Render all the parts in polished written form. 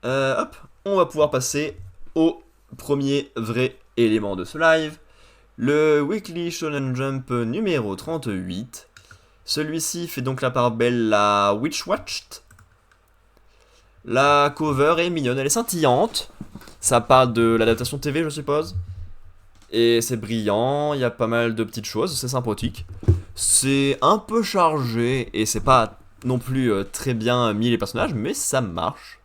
Hop, on va pouvoir passer au premier vrai élément de ce live. Le Weekly Shonen Jump numéro 38. Celui-ci fait donc la part belle à Witch Watched. La cover est mignonne, elle est scintillante. Ça parle de l'adaptation TV, je suppose. Et c'est brillant, il y a pas mal de petites choses, c'est sympathique. C'est un peu chargé et c'est pas non plus très bien mis les personnages, mais ça marche.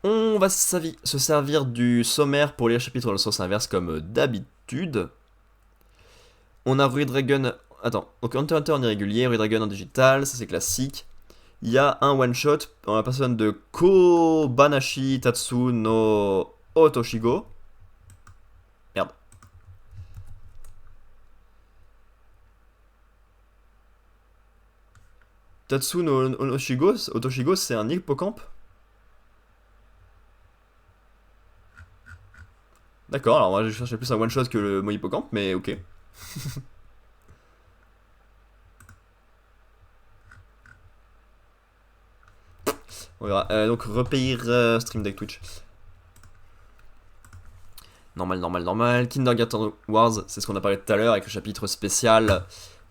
On va se servir du sommaire pour lire le chapitre dans le sens inverse comme d'habitude. On a Ruy Dragon. Attends, donc Hunter x Hunter en irrégulier, Ruy Dragon en digital, ça c'est classique. Il y a un one shot en la personne de Kobanashi Tatsu no Otoshigo. Merde. Tatsu no Otoshigo, c'est un hippocampe. D'accord, alors moi je cherchais plus un one shot que le mot hippocampe, mais ok. On verra. Donc repair Stream Deck Twitch. Normal, normal, normal. Kindergarten Wars, c'est ce qu'on a parlé tout à l'heure avec le chapitre spécial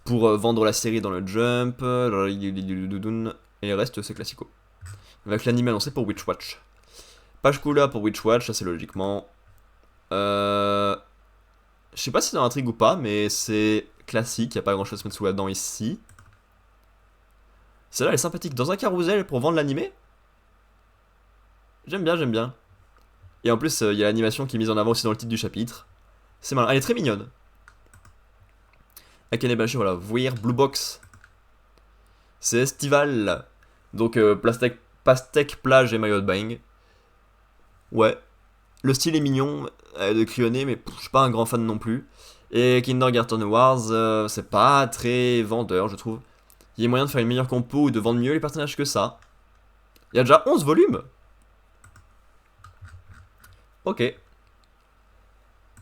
pour vendre la série dans le Jump. Et le reste, c'est classico. Avec l'anime annoncé pour Witch Watch. Page couleur pour Witch Watch, ça c'est logiquement. Je sais pas si c'est dans l'intrigue ou pas, mais c'est classique, y a pas grand chose à se mettre sous la dent ici. Celle-là elle est sympathique. Dans un carrousel pour vendre l'animé. J'aime bien, j'aime bien. Et en plus, il y a l'animation qui est mise en avant aussi dans le titre du chapitre. C'est malin, elle est très mignonne. Akenebashi, voilà, Voir, Blue Box. C'est estival. Donc, pastèque, plage et maillot de bain. Ouais. Le style est mignon de crayonné, mais je suis pas un grand fan non plus. Et Kindergarten Wars, c'est pas très vendeur, je trouve. Il y a moyen de faire une meilleure compo ou de vendre mieux les personnages que ça. Il y a déjà 11 volumes. Ok.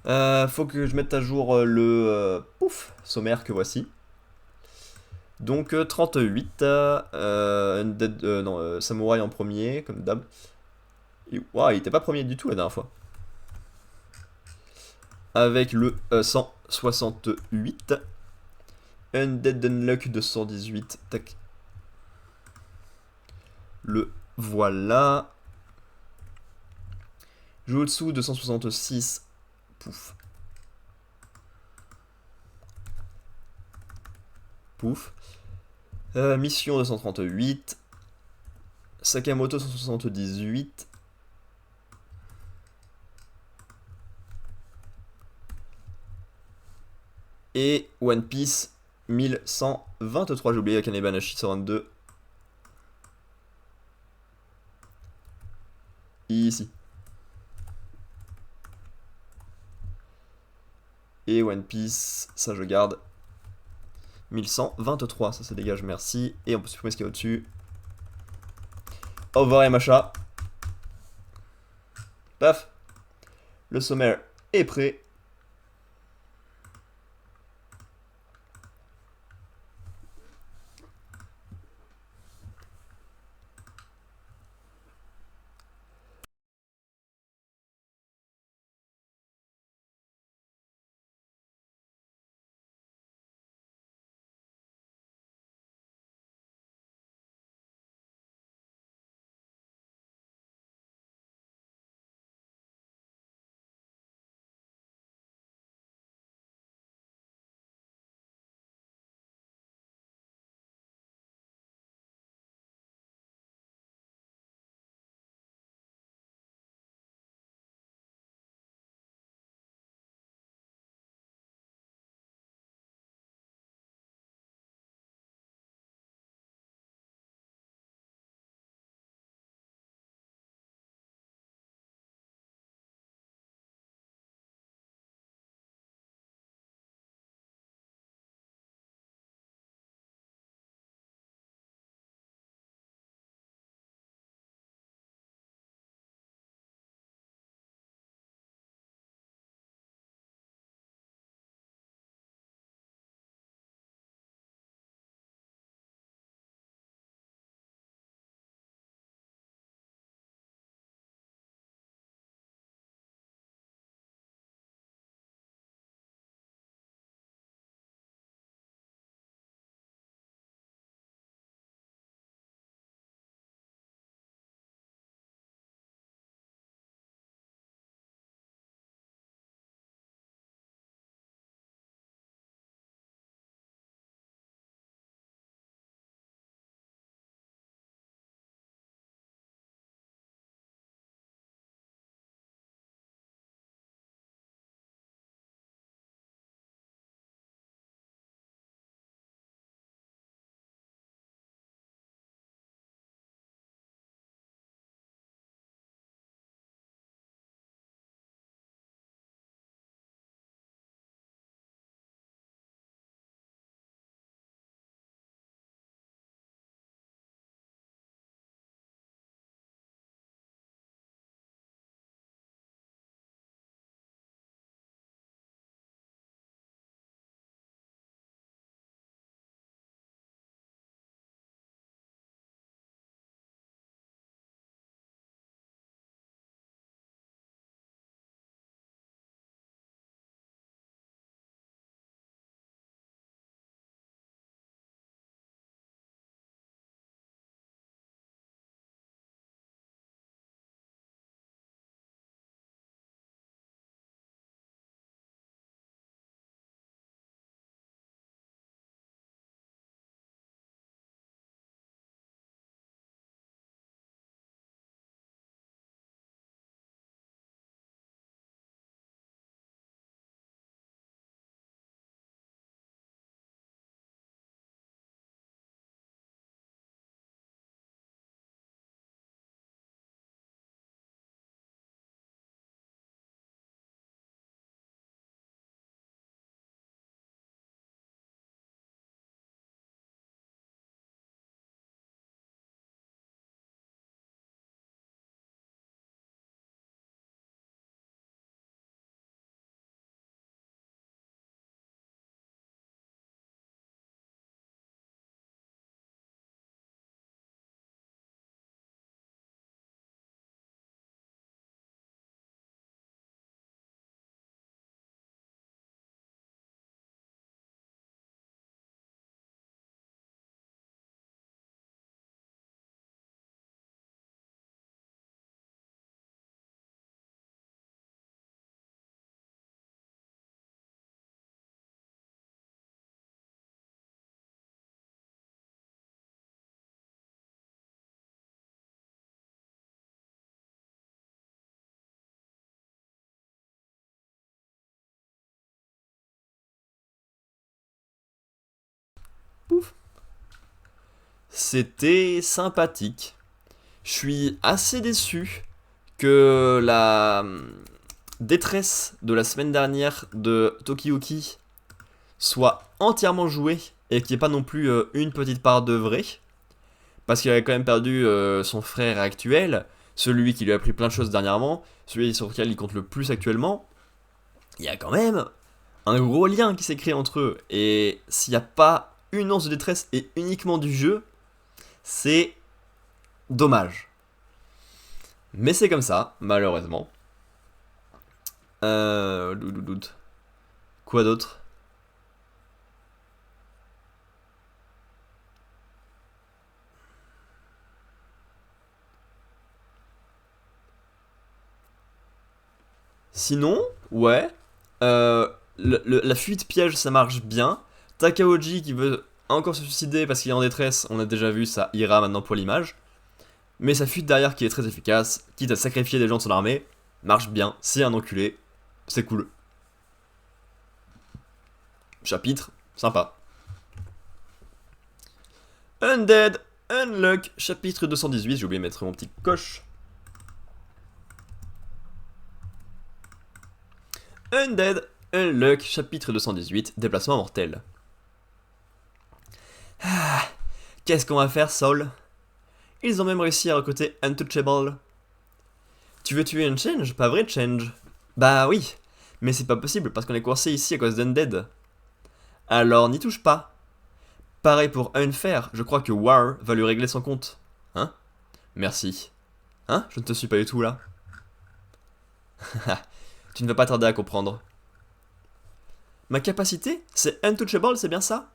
Faut que je mette à jour le sommaire que voici. Donc 38, non, Samouraï en premier, comme d'hab. Waouh, il était pas premier du tout la dernière fois. Avec le 168, Undead Unluck 218, tac. Le voilà. Jutsu 266, pouf. Pouf. Mission 238. Sakamoto 178. Et One Piece 1123. J'ai oublié Akane Banashi 122. Ici. Et One Piece, ça je garde. 1123, ça se dégage, merci. Et on peut supprimer ce qu'il y a au-dessus. Au revoir et machin. Paf. Le sommaire est prêt. ouf. C'était sympathique. Je suis assez déçu que la détresse de la semaine dernière de Tokiyuki soit entièrement jouée et qu'il n'y ait pas non plus une petite part de vrai. Parce qu'il avait quand même perdu son frère actuel, celui qui lui a appris plein de choses dernièrement, celui sur lequel il compte le plus actuellement. Il y a quand même un gros lien qui s'est créé entre eux. Et s'il n'y a pas une once de détresse et uniquement du jeu, c'est dommage. Mais c'est comme ça, malheureusement. Doute. Quoi d'autre? Sinon, ouais. La fuite piège, ça marche bien. Takaoji qui veut encore se suicider parce qu'il est en détresse, on a déjà vu, ça ira maintenant pour l'image. Mais sa fuite derrière qui est très efficace, quitte à sacrifier des gens de son armée, marche bien. C'est un enculé, c'est cool. Chapitre, sympa. Undead, Unluck, chapitre 218, j'ai oublié de mettre mon petit coche. Undead, Unluck, chapitre 218, déplacement mortel. Ah, qu'est-ce qu'on va faire, Saul? Ils ont même réussi à recruter Untouchable. Tu veux tuer un Change? Pas vrai, Change? Bah oui, mais c'est pas possible parce qu'on est coincé ici à cause d'Undead. Alors n'y touche pas. Pareil pour Unfair, je crois que War va lui régler son compte. Hein? Merci. Hein? Je ne te suis pas du tout là. Tu ne vas pas tarder à comprendre. Ma capacité? C'est Untouchable, c'est bien ça?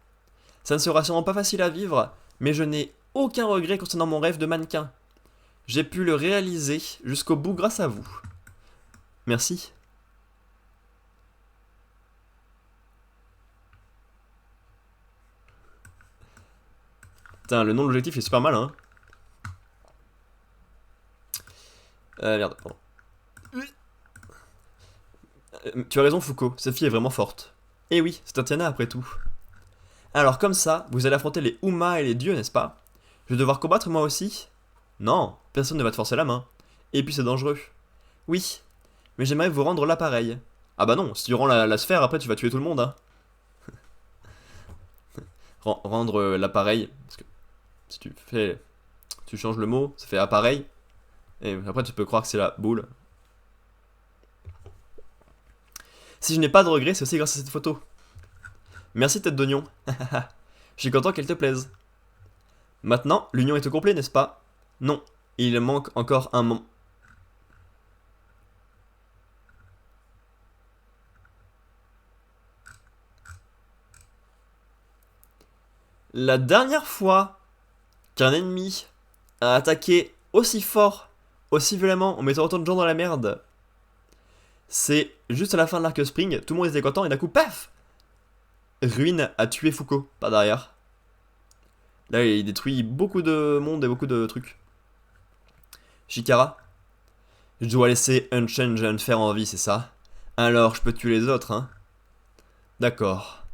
Ça ne sera sûrement pas facile à vivre, mais je n'ai aucun regret concernant mon rêve de mannequin. J'ai pu le réaliser jusqu'au bout grâce à vous. Merci. Putain, le nom de l'objectif est super mal, hein. Merde, pardon. Tu as raison, Foucault, cette fille est vraiment forte. Eh oui, c'est Tatiana après tout. Alors comme ça, vous allez affronter les Uma et les dieux, n'est-ce pas? Je vais devoir combattre moi aussi? Non, personne ne va te forcer la main. Et puis c'est dangereux. Oui, mais j'aimerais vous rendre l'appareil. Ah bah non, si tu rends la sphère, après tu vas tuer tout le monde, hein. Rendre l'appareil, parce que si tu fais... Tu changes le mot, ça fait appareil. Et après tu peux croire que c'est la boule. Si je n'ai pas de regrets, c'est aussi grâce à cette photo. Merci tête d'oignon. Je suis content qu'elle te plaise. Maintenant, l'union est au complet, n'est-ce pas? Non, il manque encore un moment. La dernière fois qu'un ennemi a attaqué aussi fort, aussi violemment, en mettant autant de gens dans la merde, c'est juste à la fin de l'arc Spring, tout le monde était content et d'un coup, paf! Ruine a tué Foucault, par derrière. Là, il détruit beaucoup de monde et beaucoup de trucs. Shikara, je dois laisser Unchange et Unfair en vie, c'est ça? Alors, je peux tuer les autres, hein? D'accord.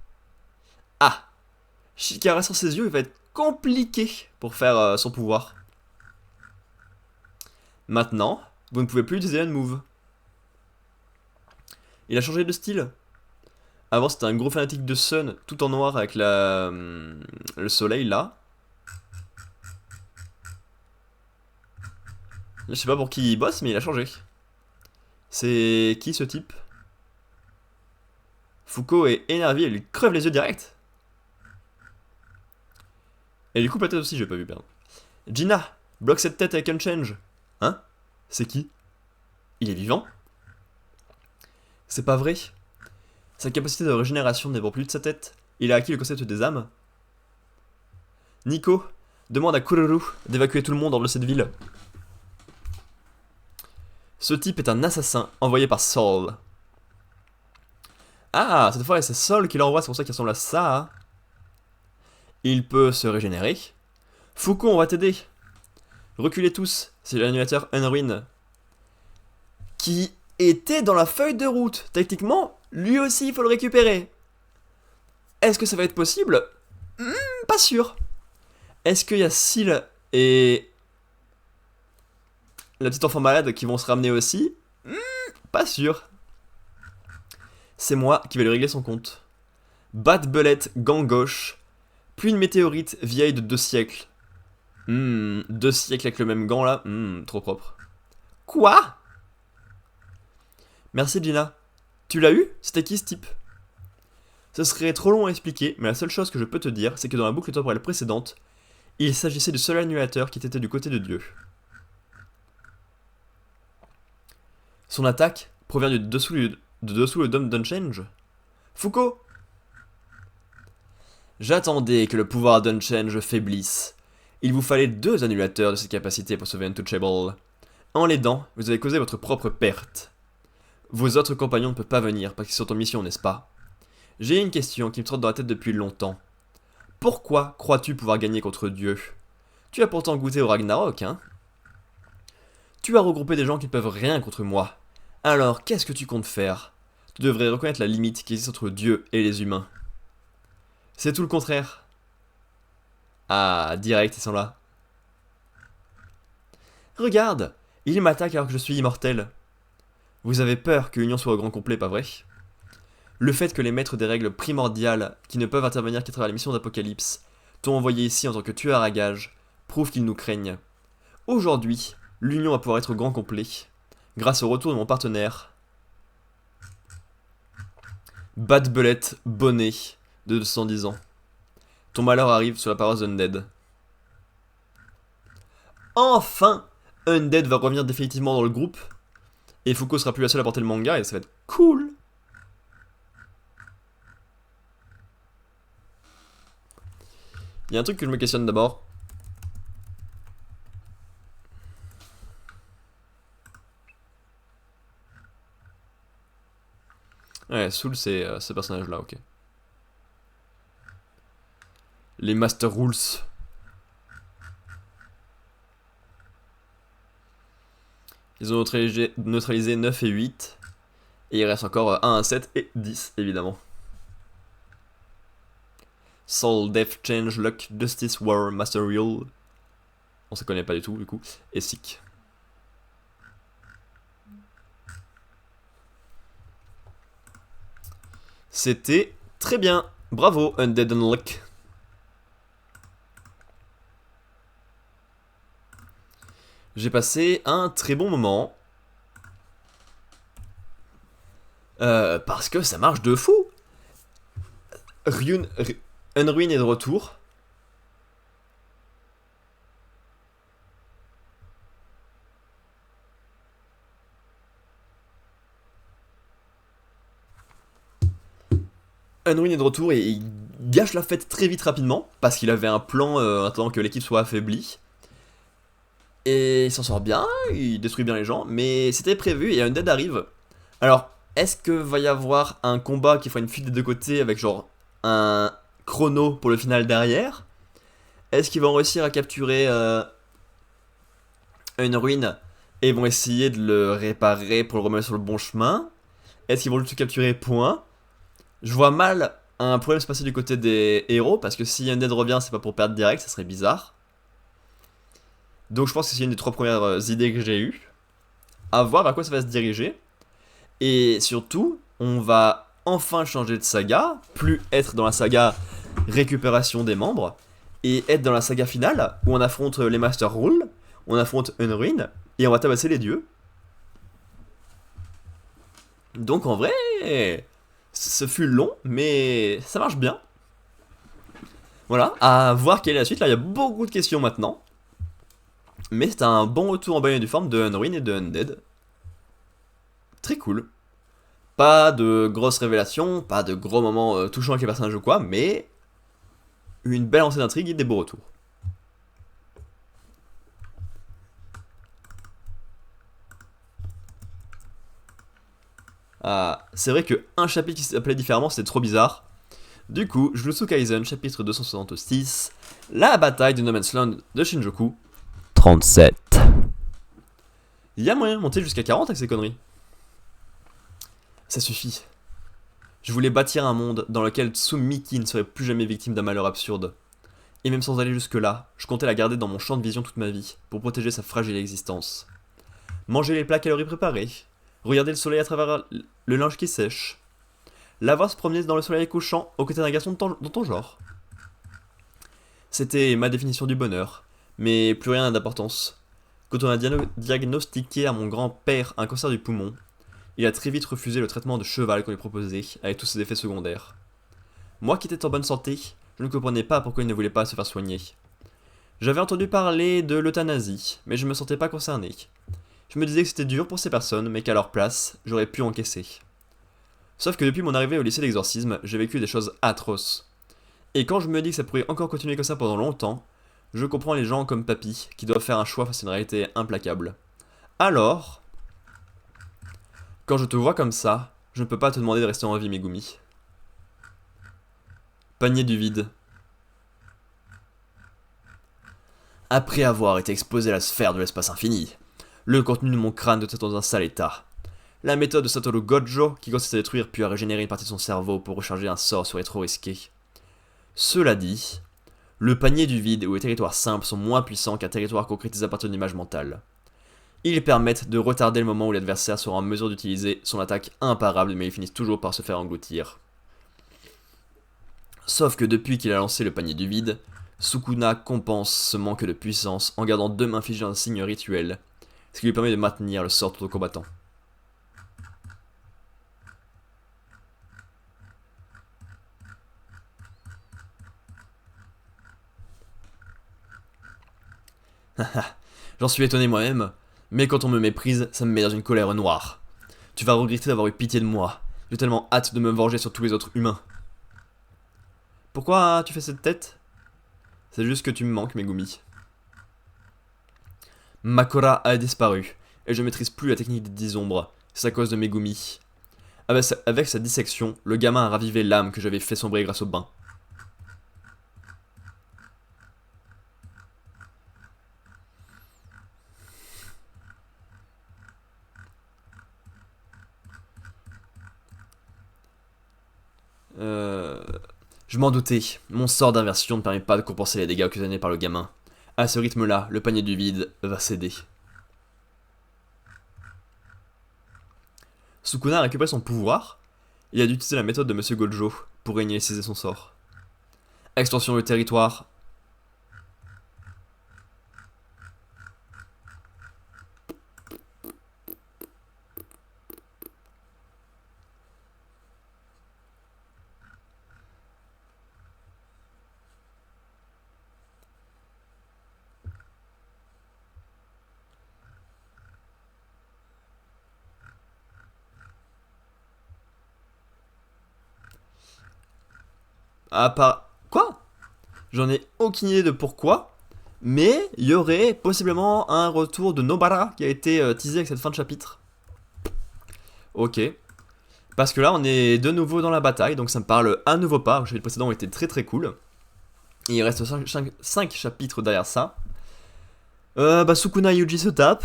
Ah! Shikara sur ses yeux, il va être compliqué pour faire son pouvoir. Maintenant, vous ne pouvez plus utiliser un move. Il a changé de style. Avant, c'était un gros fanatique de Sun, tout en noir avec le soleil là. Je sais pas pour qui il bosse, mais il a changé. C'est qui ce type? Foucault est énervé, il lui crève les yeux direct. Et il lui coupe la tête aussi, j'ai pas vu, pardon. Gina, bloque cette tête avec Unchange. Hein? C'est qui? Il est vivant? C'est pas vrai. Sa capacité de régénération ne dépend plus de sa tête. Il a acquis le concept des âmes. Nico, demande à Kururu d'évacuer tout le monde hors de cette ville. Ce type est un assassin envoyé par Saul. Ah, cette fois c'est Saul qui l'envoie, c'est pour ça qu'il ressemble à ça. Il peut se régénérer. Foucault, on va t'aider. Reculez tous, c'est l'animateur Unruin. Qui était dans la feuille de route. Techniquement, lui aussi il faut le récupérer. Est-ce que ça va être possible? Pas sûr. Est-ce qu'il y a Seal et la petite enfant malade qui vont se ramener aussi? Pas sûr. C'est moi qui vais lui régler son compte. Bad Belette, gang gauche. Puis une météorite vieille de 2 siècles. 2 siècles avec le même gant là. Trop propre. Quoi? Merci Gina. Tu l'as eu? C'était qui ce type? Ce serait trop long à expliquer, mais la seule chose que je peux te dire, c'est que dans la boucle temporelle précédente, il s'agissait du seul annulateur qui était du côté de Dieu. Son attaque provient de dessous le dôme d'Unchange. Foucault! J'attendais que le pouvoir d'Unchange faiblisse. Il vous fallait 2 annulateurs de cette capacité pour sauver Untouchable. En l'aidant, vous avez causé votre propre perte. Vos autres compagnons ne peuvent pas venir parce qu'ils sont en mission, n'est-ce pas? J'ai une question qui me trotte dans la tête depuis longtemps. Pourquoi crois-tu pouvoir gagner contre Dieu? Tu as pourtant goûté au Ragnarok, hein? Tu as regroupé des gens qui ne peuvent rien contre moi. Alors, qu'est-ce que tu comptes faire? Tu devrais reconnaître la limite qui existe entre Dieu et les humains. C'est tout le contraire. Ah, direct, ils sont là. Regarde, il m'attaque alors que je suis immortel. Vous avez peur que l'union soit au grand complet, pas vrai? Le fait que les maîtres des règles primordiales, qui ne peuvent intervenir qu'à travers les missions d'Apocalypse, t'ont envoyé ici en tant que tueur à gages, prouve qu'ils nous craignent. Aujourd'hui, l'union va pouvoir être au grand complet, grâce au retour de mon partenaire, Bad Belette Bonnet, de 210 ans. Ton malheur arrive sur la paroisse d'Undead. Enfin, Undead va revenir définitivement dans le groupe, et Foucault sera plus la seule à porter le manga, et ça va être cool. Il y a un truc que je me questionne d'abord. Ouais, Soul, c'est ce personnage-là, ok. Les Master Rules. Ils ont neutralisé 9 et 8. Et il reste encore 1 à 7 et 10, évidemment. Soul, Death, Change, Luck, Justice, War, Master Real. On se connaît pas du tout, du coup. Et Sick. C'était très bien. Bravo, Undead Unluck. J'ai passé un très bon moment. Parce que ça marche de fou. Unruin est de retour. Unruin est de retour et il gâche la fête très vite rapidement parce qu'il avait un plan attendant que l'équipe soit affaiblie. Et il s'en sort bien, il détruit bien les gens, mais c'était prévu et Undead arrive. Alors, est-ce que va y avoir un combat qui fera une fuite des deux côtés avec genre un chrono pour le final derrière? Est-ce qu'ils vont réussir à capturer une ruine et vont essayer de le réparer pour le remettre sur le bon chemin? Est-ce qu'ils vont juste le capturer, point? Je vois mal un problème se passer du côté des héros, parce que si Undead revient, c'est pas pour perdre direct, ça serait bizarre. Donc je pense que c'est une des 3 premières idées que j'ai eues. À voir vers quoi ça va se diriger. Et surtout, on va enfin changer de saga, plus être dans la saga récupération des membres, et être dans la saga finale, où on affronte les Master Rule, on affronte Unruin, et on va tabasser les dieux. Donc en vrai, ce fut long, mais ça marche bien. Voilà, à voir quelle est la suite. Là, il y a beaucoup de questions maintenant. Mais c'est un bon retour en bonne et due forme de Unruin et de Undead. Très cool. Pas de grosses révélations, pas de gros moments touchants avec les personnages ou quoi, mais une belle lancée d'intrigue et des beaux retours. Ah, c'est vrai que un chapitre qui s'appelait différemment, c'était trop bizarre. Du coup, Jujutsu Kaisen, chapitre 266, la bataille de No Man's Land de Shinjuku. 37. Il y a moyen de monter jusqu'à 40 avec ces conneries. Ça suffit. Je voulais bâtir un monde dans lequel Tsumiki ne serait plus jamais victime d'un malheur absurde. Et même sans aller jusque-là, je comptais la garder dans mon champ de vision toute ma vie, pour protéger sa fragile existence. Manger les plats qu'elle aurait préparés, regarder le soleil à travers le linge qui sèche, la voir se promener dans le soleil couchant aux côtés d'un garçon dans ton genre. C'était ma définition du bonheur, mais plus rien n'a d'importance. Quand on a diagnostiqué à mon grand-père un cancer du poumon, il a très vite refusé le traitement de cheval qu'on lui proposait, avec tous ses effets secondaires. Moi qui étais en bonne santé, je ne comprenais pas pourquoi il ne voulait pas se faire soigner. J'avais entendu parler de l'euthanasie, mais je me sentais pas concerné. Je me disais que c'était dur pour ces personnes, mais qu'à leur place, j'aurais pu encaisser. Sauf que depuis mon arrivée au lycée d'exorcisme, j'ai vécu des choses atroces. Et quand je me dis que ça pourrait encore continuer comme ça pendant longtemps, je comprends les gens comme Papy, qui doivent faire un choix face à une réalité implacable. Alors, quand je te vois comme ça, je ne peux pas te demander de rester en vie, Megumi. Panier du vide. Après avoir été exposé à la sphère de l'espace infini, le contenu de mon crâne doit être dans un sale état. La méthode de Satoru Gojo, qui consiste à détruire puis à régénérer une partie de son cerveau pour recharger un sort, serait trop risqué. Cela dit, le panier du vide ou les territoires simples sont moins puissants qu'un territoire concrétisé à partir d'une image mentale. Ils permettent de retarder le moment où l'adversaire sera en mesure d'utiliser son attaque imparable, mais ils finissent toujours par se faire engloutir. Sauf que depuis qu'il a lancé le panier du vide, Sukuna compense ce manque de puissance en gardant 2 mains figées dans un signe rituel, ce qui lui permet de maintenir le sort tout au combattant. J'en suis étonné moi-même, mais quand on me méprise, ça me met dans une colère noire. Tu vas regretter d'avoir eu pitié de moi. J'ai tellement hâte de me venger sur tous les autres humains. Pourquoi tu fais cette tête? C'est juste que tu me manques, Megumi. Makora a disparu, et je maîtrise plus la technique des 10 ombres. C'est à cause de Megumi. Avec sa dissection, le gamin a ravivé l'âme que j'avais fait sombrer grâce au bain. Je m'en doutais, mon sort d'inversion ne permet pas de compenser les dégâts occasionnés par le gamin. À ce rythme-là, le panier du vide va céder. Sukuna a récupéré son pouvoir, et a dû utiliser la méthode de Monsieur Gojo pour réinitialiser son sort. Extension du territoire. À part... Quoi? J'en ai aucune idée de pourquoi, mais il y aurait possiblement un retour de Nobara qui a été teasé avec cette fin de chapitre. Ok. Parce que là, on est de nouveau dans la bataille, donc ça me parle à nouveau pas. Le chapitre précédent était très très cool. Et il reste 5 chapitres derrière ça. Sukuna et Yuji se tapent.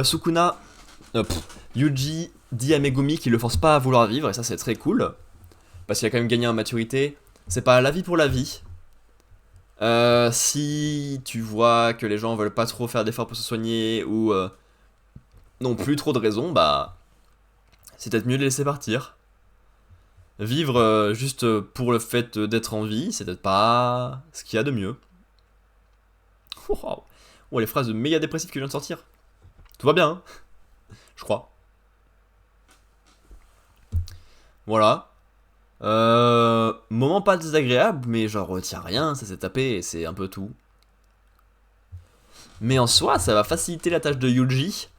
Sukuna... Yuji dit à Megumi qu'il le force pas à vouloir vivre, et ça c'est très cool. Parce qu'il a quand même gagné en maturité. C'est pas la vie pour la vie. Si tu vois que les gens veulent pas trop faire d'efforts pour se soigner ou n'ont plus trop de raisons, bah c'est peut-être mieux de les laisser partir. Vivre juste pour le fait d'être en vie, c'est peut-être pas ce qu'il y a de mieux. Wow. Oh, les phrases méga dépressives que je viens de sortir. Tout va bien, hein, je crois. Voilà. Moment pas désagréable, mais j'en retiens rien, ça s'est tapé et c'est un peu tout. Mais en soi, ça va faciliter la tâche de Yuji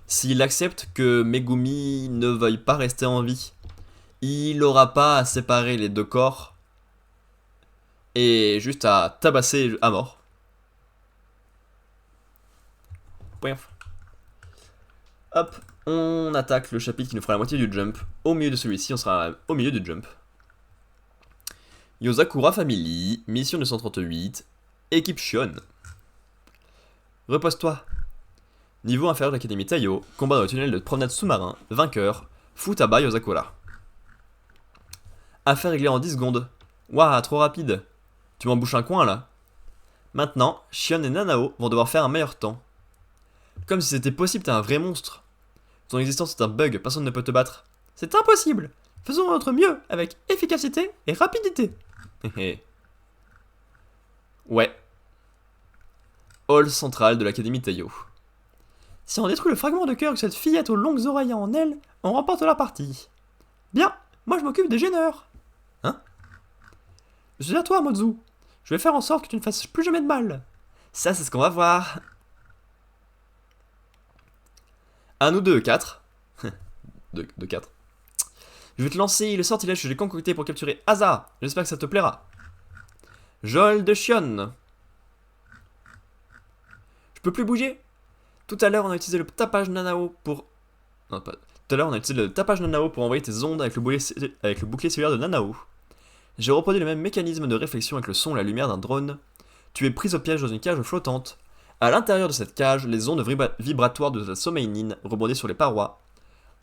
s'il accepte que Megumi ne veuille pas rester en vie. Il aura pas à séparer les deux corps et juste à tabasser à mort. Bref. Hop, on attaque le chapitre qui nous fera la moitié du jump. Au milieu de celui-ci, on sera au milieu du jump. Yozakura Family, mission 238, équipe Shion. Repose-toi. Niveau inférieur de l'Académie Taiyo, combat dans le tunnel de promenade sous-marin, vainqueur, Futaba Yozakura. Affaire réglée en 10 secondes. Waouh, trop rapide. Tu m'en bouches un coin là. Maintenant, Shion et Nanao vont devoir faire un meilleur temps. Comme si c'était possible, t'es un vrai monstre. Ton existence est un bug, personne ne peut te battre. C'est impossible. Faisons notre mieux, avec efficacité et rapidité. Ouais. Hall central de l'Académie Taiyo. Si on détruit le fragment de cœur que cette fillette aux longues oreilles a en elle, on remporte la partie. Bien, moi je m'occupe des gêneurs. Hein? Je suis à toi, Mozu. Je vais faire en sorte que tu ne fasses plus jamais de mal. Ça, c'est ce qu'on va voir. Un ou deux, 4. de 4. Je vais te lancer le sortilège que j'ai concocté pour capturer Asa. J'espère que ça te plaira. Joel de Shion. Je peux plus bouger. Tout à l'heure, on a utilisé le tapage Nanao pour... Non, pas... Tout à l'heure, on a utilisé le tapage Nanao pour envoyer tes ondes avec le bouclier cellulaire de Nanao. J'ai reproduit le même mécanisme de réflexion avec le son et la lumière d'un drone. Tu es prise au piège dans une cage flottante. À l'intérieur de cette cage, les ondes vibratoires de la Sommeinin rebondissent sur les parois.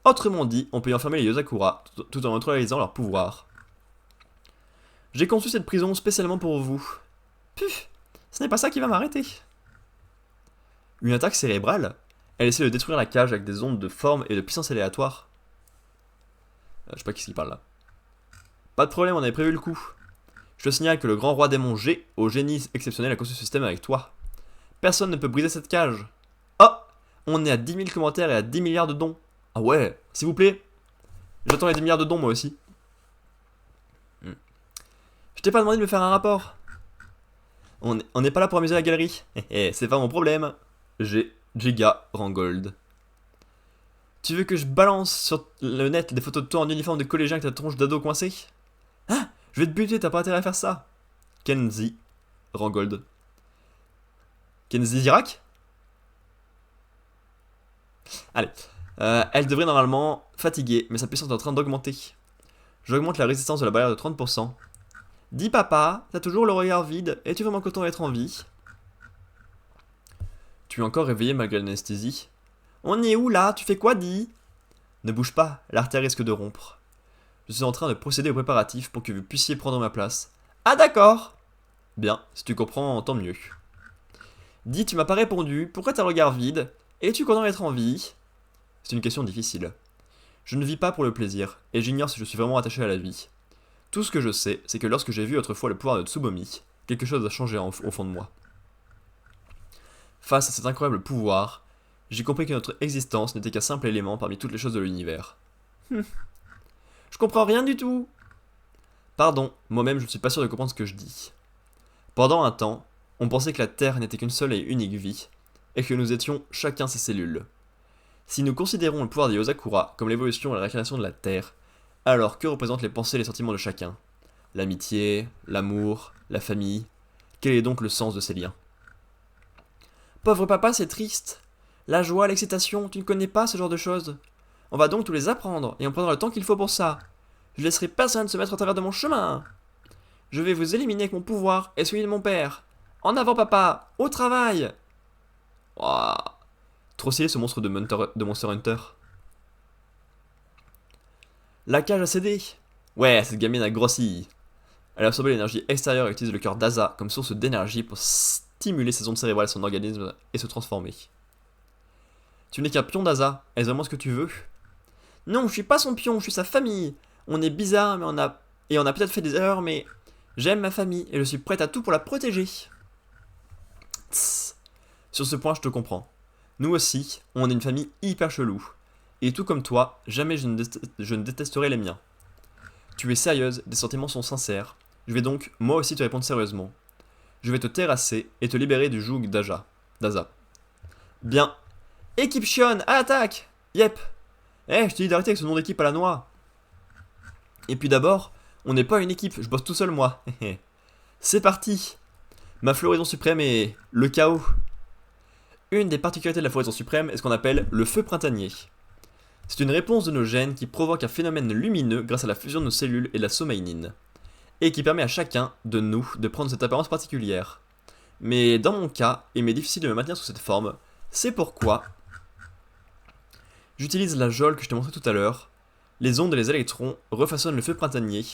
Autrement dit, on peut y enfermer les Yozakura, tout en neutralisant leur pouvoir. J'ai conçu cette prison spécialement pour vous. Puf, ce n'est pas ça qui va m'arrêter. Une attaque cérébrale? Elle essaie de détruire la cage avec des ondes de forme et de puissance aléatoire. Je sais pas qui c'est qui parle là. Pas de problème, on avait prévu le coup. Je te signale que le grand roi démon G, au génie exceptionnel, a conçu ce système avec toi. Personne ne peut briser cette cage. Oh, on est à 10 000 commentaires et à 10 milliards de dons. Ah ouais, s'il vous plaît. J'attends les 10 milliards de dons moi aussi. Je t'ai pas demandé de me faire un rapport. On n'est pas là pour amuser la galerie. C'est pas mon problème. J'ai Giga Rangold. Tu veux que je balance sur le net des photos de toi en uniforme de collégien avec ta tronche d'ado coincée? Ah, je vais te buter, t'as pas intérêt à faire ça. Kenzie Rangold. Kenzie Zirak? Allez. Elle devrait normalement fatiguer, mais sa puissance est en train d'augmenter. J'augmente la résistance de la barrière de 30%. Dis papa, t'as toujours le regard vide, et tu veux mon coton être en vie? Tu es encore réveillé malgré l'anesthésie? On est où là? Tu fais quoi, dis? Ne bouge pas, l'artère risque de rompre. Je suis en train de procéder aux préparatifs pour que vous puissiez prendre ma place. Ah d'accord! Bien, si tu comprends, tant mieux. Dis, tu m'as pas répondu, pourquoi t'as le regard vide? Es-tu content d'être en vie? C'est une question difficile. Je ne vis pas pour le plaisir, et j'ignore si je suis vraiment attaché à la vie. Tout ce que je sais, c'est que lorsque j'ai vu autrefois le pouvoir de Tsubomi, quelque chose a changé au fond de moi. Face à cet incroyable pouvoir, j'ai compris que notre existence n'était qu'un simple élément parmi toutes les choses de l'univers. Je comprends rien du tout. Pardon, moi-même je ne suis pas sûr de comprendre ce que je dis. Pendant un temps, on pensait que la Terre n'était qu'une seule et unique vie, et que nous étions chacun ses cellules. Si nous considérons le pouvoir des Yozakura comme l'évolution et la réincarnation de la Terre, alors que représentent les pensées et les sentiments de chacun? L'amitié, l'amour, la famille. Quel est donc le sens de ces liens? Pauvre papa, c'est triste. La joie, l'excitation, tu ne connais pas ce genre de choses. On va donc tous les apprendre, et on prendra le temps qu'il faut pour ça. Je laisserai personne se mettre au travers de mon chemin. Je vais vous éliminer avec mon pouvoir et celui de mon père. En avant papa, au travail. Waouh. Trop stylé ce monstre de Monster Hunter. La cage a cédé. Ouais, cette gamine a grossi. Elle a absorbé l'énergie extérieure et utilise le cœur d'Asa comme source d'énergie pour stimuler ses ondes cérébrales à son organisme et se transformer. Tu n'es qu'un pion d'Asa, est-ce vraiment ce que tu veux? Non, je suis pas son pion, je suis sa famille. On est bizarre, mais on a peut-être fait des erreurs, mais j'aime ma famille et je suis prête à tout pour la protéger. Tss. Sur ce point, je te comprends. Nous aussi, on est une famille hyper chelou. Et tout comme toi, jamais je ne détesterai les miens. Tu es sérieuse, des sentiments sont sincères. Je vais donc, moi aussi, te répondre sérieusement. Je vais te terrasser et te libérer du joug d'Asa. Bien. Équipe Shion, à l'attaque! Yep. Je t'ai dit d'arrêter avec ce nom d'équipe à la noix. Et puis d'abord, on n'est pas une équipe, je bosse tout seul moi. C'est parti. Ma floraison suprême est le chaos. Une des particularités de la floraison suprême est ce qu'on appelle le feu printanier. C'est une réponse de nos gènes qui provoque un phénomène lumineux grâce à la fusion de nos cellules et de la Sommeinin, et qui permet à chacun de nous de prendre cette apparence particulière. Mais dans mon cas, il m'est difficile de me maintenir sous cette forme, c'est pourquoi j'utilise la geôle que je t'ai montré tout à l'heure. Les ondes et les électrons refaçonnent le feu printanier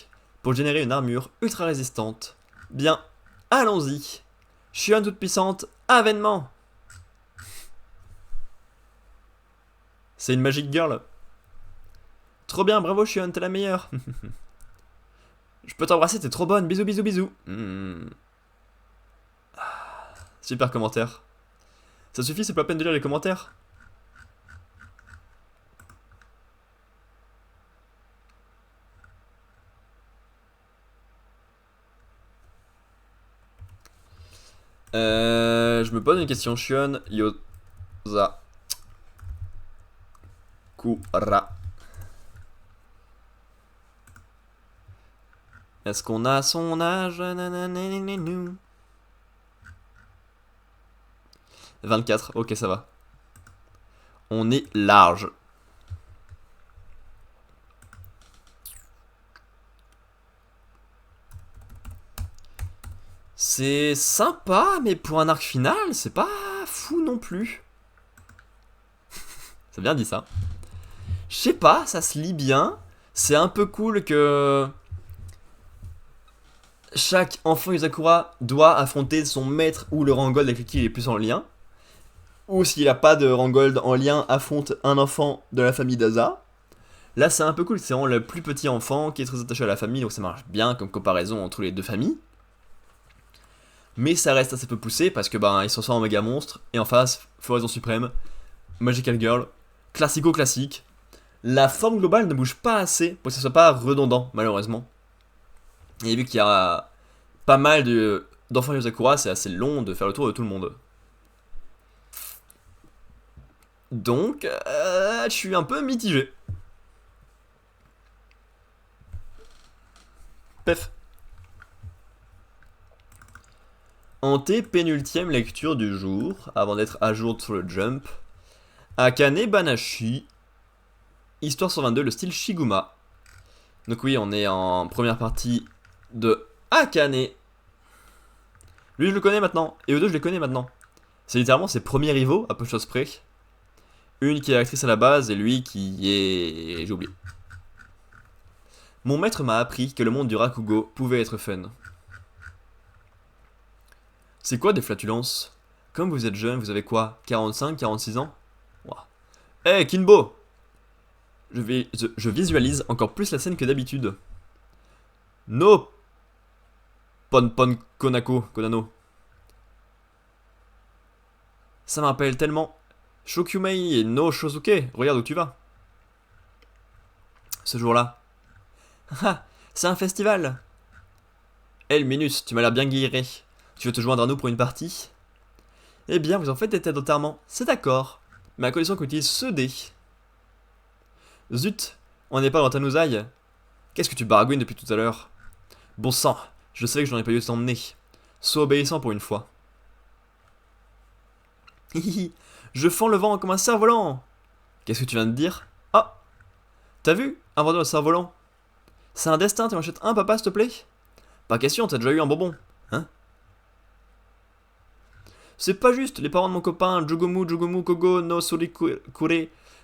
pour générer une armure ultra résistante. Bien, allons-y. Shion toute puissante, avènement. C'est une Magic Girl. Trop bien, bravo Shion, t'es la meilleure. Je peux t'embrasser, t'es trop bonne, bisous, bisous, bisous. Super commentaire. Ça suffit, c'est pas la peine de lire les commentaires. Je me pose une question, Shion Yosa Kura. Est-ce qu'on a son âge? 24, ok ça va. On est large. C'est sympa, mais pour un arc final, c'est pas fou non plus. C'est bien dit ça. Je sais pas, ça se lit bien. C'est un peu cool que chaque enfant Yuzakura doit affronter son maître ou le Rangold avec qui il est plus en lien. Ou s'il n'a pas de Rangold en lien, affronte un enfant de la famille d'Aza. Là c'est un peu cool, c'est vraiment le plus petit enfant qui est très attaché à la famille, donc ça marche bien comme comparaison entre les deux familles. Mais ça reste assez peu poussé parce que ben ils sont soit en méga monstre et en face, Floraison Suprême, Magical Girl, classico classique. La forme globale ne bouge pas assez pour que ça soit pas redondant malheureusement. Et vu qu'il y a pas mal d'enfants Yuzakura, c'est assez long de faire le tour de tout le monde. Donc, je suis un peu mitigé. Pef. Pénultième lecture du jour, avant d'être à jour sur le jump. Akane Banashi. Histoire 122, le style Shiguma. Donc oui, on est en première partie de Akane. Lui, je le connais maintenant. Et eux deux, je les connais maintenant. C'est littéralement ses premiers rivaux, à peu de choses près. Une qui est actrice à la base et lui qui est... j'ai oublié. Mon maître m'a appris que le monde du Rakugo pouvait être fun. C'est quoi des flatulences? Comme vous êtes jeune, vous avez quoi? 45, 46 ans? Eh, hey, Kinbo! Je visualise encore plus la scène que d'habitude. No Pon Konano. Ça me rappelle tellement. Shokyumei et no Shosuke, regarde où tu vas. Ce jour-là. Ah, c'est un festival. El Minus, tu m'as l'air bien guilleré. Tu veux te joindre à nous pour une partie? Eh bien, vous en faites des têtes d'enterrement, c'est d'accord. Mais à condition qu'on utilise ce dé. Zut, on n'est pas dans Tanuzai. Qu'est-ce que tu baragouines depuis tout à l'heure? Bon sang, je savais que j'en ai pas eu de t'emmener. Sois obéissant pour une fois. Hihi, je fends le vent comme un cerf-volant. Qu'est-ce que tu viens de dire? Ah, t'as vu? Un vendeur de cerf-volant. C'est un destin, tu m'achètes un, papa, s'il te plaît? Pas question, t'as déjà eu un bonbon. Hein? C'est pas juste, les parents de mon copain Jugomu Kogo no Surikure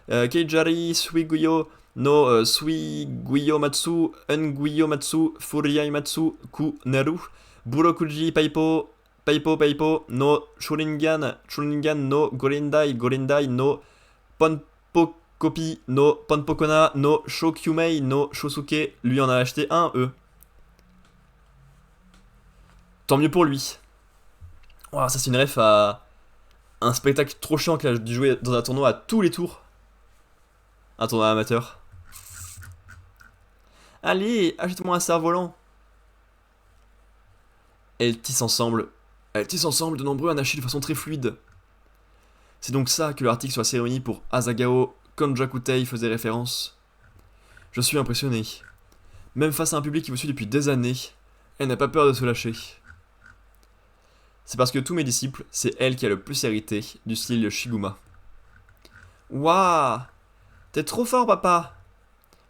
Keijari Suiguyo no Suiguyo Matsu Nguyo Matsu Furiai Matsu Kuneru Burokuji Paipo no Shuringan no Gorindai no Ponpokopi no Ponpokona no Shokyumei no Shosuke. Lui en a acheté un, eux. Tant mieux pour lui. Wow, ça c'est une ref à un spectacle trop chiant qu'il a dû jouer dans un tournoi à tous les tours. Un tournoi amateur. Allez, achète-moi un cerf-volant. Elles tissent ensemble de nombreux anachis de façon très fluide. C'est donc ça que l'article sur la cérémonie pour Asagao Konjakutei faisait référence. Je suis impressionné. Même face à un public qui vous suit depuis des années, elle n'a pas peur de se lâcher. C'est parce que tous mes disciples, c'est elle qui a le plus hérité du style de Shiguma. Waouh! T'es trop fort, papa!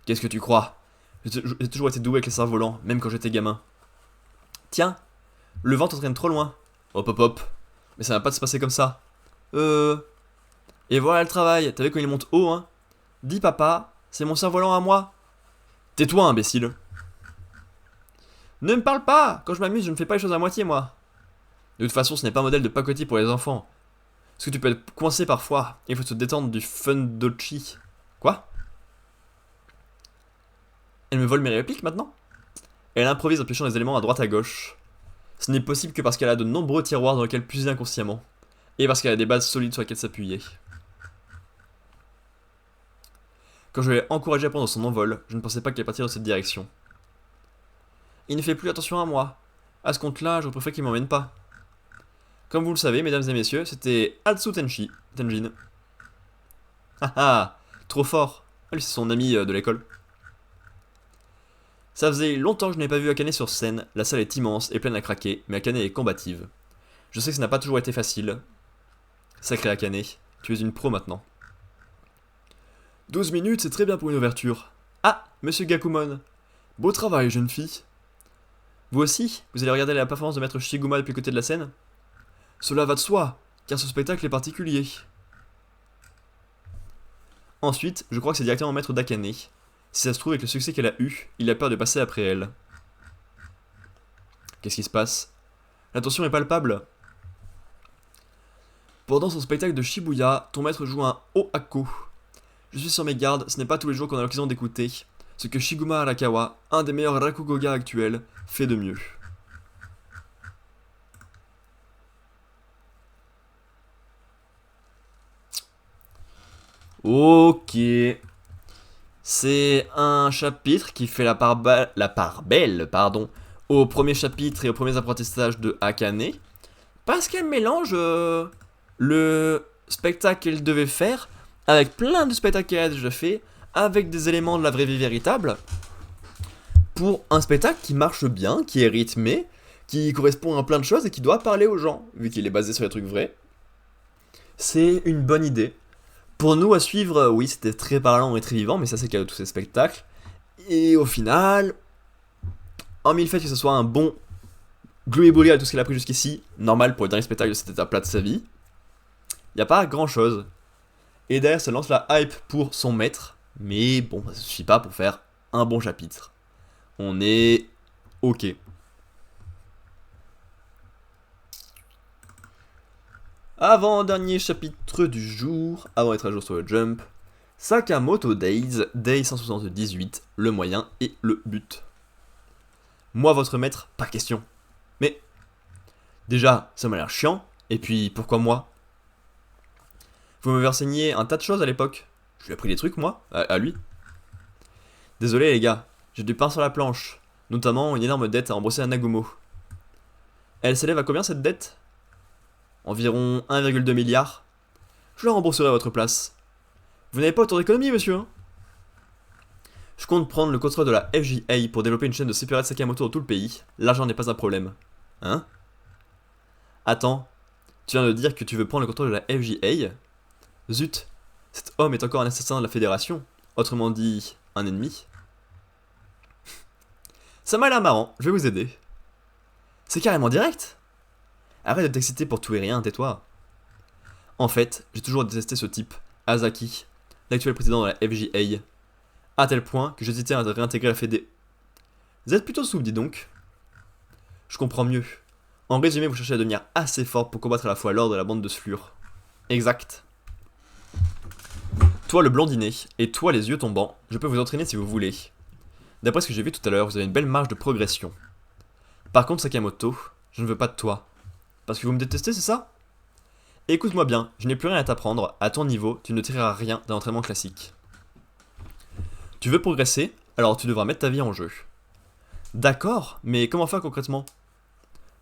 Qu'est-ce que tu crois? J'ai toujours été doué avec les cerfs-volants, même quand j'étais gamin. Tiens, le vent t'entraîne trop loin. Hop hop hop. Mais ça va pas de se passer comme ça. Et voilà le travail, t'as vu quand il monte haut, hein? Dis papa, c'est mon cerf-volant à moi. Tais-toi, imbécile. Ne me parle pas! Quand je m'amuse, je ne fais pas les choses à moitié, moi. De toute façon, ce n'est pas un modèle de pacotille pour les enfants. Parce que tu peux être coincé parfois. Il faut se détendre du fun dochi. Quoi? Elle me vole mes répliques maintenant? Elle improvise en piochant les éléments à droite à gauche. Ce n'est possible que parce qu'elle a de nombreux tiroirs dans lesquels puiser inconsciemment. Et parce qu'elle a des bases solides sur lesquelles s'appuyer. Quand je l'ai encouragée à prendre son envol, je ne pensais pas qu'elle partirait dans cette direction. Il ne fait plus attention à moi. À ce compte-là, je préfère qu'il m'emmène pas. Comme vous le savez, mesdames et messieurs, c'était Atsu Tenjin. Ah ah, trop fort. Ah, lui, c'est son ami de l'école. Ça faisait longtemps que je n'avais pas vu Akane sur scène. La salle est immense et pleine à craquer, mais Akane est combative. Je sais que ça n'a pas toujours été facile. Sacré Akane, tu es une pro maintenant. 12 minutes, c'est très bien pour une ouverture. Ah, monsieur Gakumon. Beau travail, jeune fille. Vous aussi, vous allez regarder la performance de maître Shiguma depuis le côté de la scène? Cela va de soi, car ce spectacle est particulier. Ensuite, je crois que c'est directement maître d'Akane. Si ça se trouve, avec le succès qu'elle a eu, il a peur de passer après elle. Qu'est-ce qui se passe? La tension est palpable. Pendant son spectacle de Shibuya, ton maître joue un Ohako. Je suis sur mes gardes, ce n'est pas tous les jours qu'on a l'occasion d'écouter ce que Shiguma Arakawa, un des meilleurs Rakugoga actuels, fait de mieux. Ok. C'est un chapitre qui fait la part belle, pardon, au premier chapitre et aux premiers apprentissages de Akane, parce qu'elle mélange le spectacle qu'elle devait faire avec plein de spectacles qu'elle a déjà fait, avec des éléments de la vraie vie véritable, pour un spectacle qui marche bien, qui est rythmé, qui correspond à plein de choses et qui doit parler aux gens, vu qu'il est basé sur des trucs vrais. C'est une bonne idée. Pour nous à suivre, oui, c'était très parlant et très vivant, mais ça c'est le cas de tous ces spectacles. Et au final, hormis le fait que ce soit un bon Gloomy Bully à tout ce qu'elle a pris jusqu'ici, normal pour le dernier spectacle de cette étape-là de sa vie, y a pas grand chose. Et derrière, ça lance la hype pour son maître, mais bon, ça suffit pas pour faire un bon chapitre. On est ok. Avant-dernier chapitre du jour, avant d'être à jour sur le jump, Sakamoto Days, Day 178, le moyen et le but. Moi, votre maître, pas question. Mais, déjà, ça m'a l'air chiant, et puis pourquoi moi? Vous m'avez enseigné un tas de choses à l'époque. Je lui ai appris des trucs, moi, à lui. Désolé, les gars, j'ai du pain sur la planche, notamment une énorme dette à rembourser à Nagumo. Elle s'élève à combien cette dette? Environ 1,2 milliard. Je la rembourserai à votre place. Vous n'avez pas autant d'économie, monsieur, hein? Je compte prendre le contrôle de la FJA pour développer une chaîne de supériettes Sakamoto dans tout le pays. L'argent n'est pas un problème. Hein? Attends, tu viens de dire que tu veux prendre le contrôle de la FJA? Zut, cet homme est encore un assassin de la Fédération. Autrement dit, un ennemi. Ça m'a l'air marrant, je vais vous aider. C'est carrément direct. Arrête de t'exciter pour tout et rien, tais-toi. En fait, j'ai toujours détesté ce type, Azaki, l'actuel président de la FJA, à tel point que j'hésitais à réintégrer la Fédé. Vous êtes plutôt souple, dis donc. Je comprends mieux. En résumé, vous cherchez à devenir assez fort pour combattre à la fois l'ordre et la bande de Sflure. Exact. Toi le blondinet, et toi les yeux tombants, je peux vous entraîner si vous voulez. D'après ce que j'ai vu tout à l'heure, vous avez une belle marge de progression. Par contre, Sakamoto, je ne veux pas de toi. Parce que vous me détestez, c'est ça? Écoute-moi bien, je n'ai plus rien à t'apprendre, à ton niveau, tu ne tireras rien d'un entraînement classique. Tu veux progresser, alors tu devras mettre ta vie en jeu. D'accord, mais comment faire concrètement?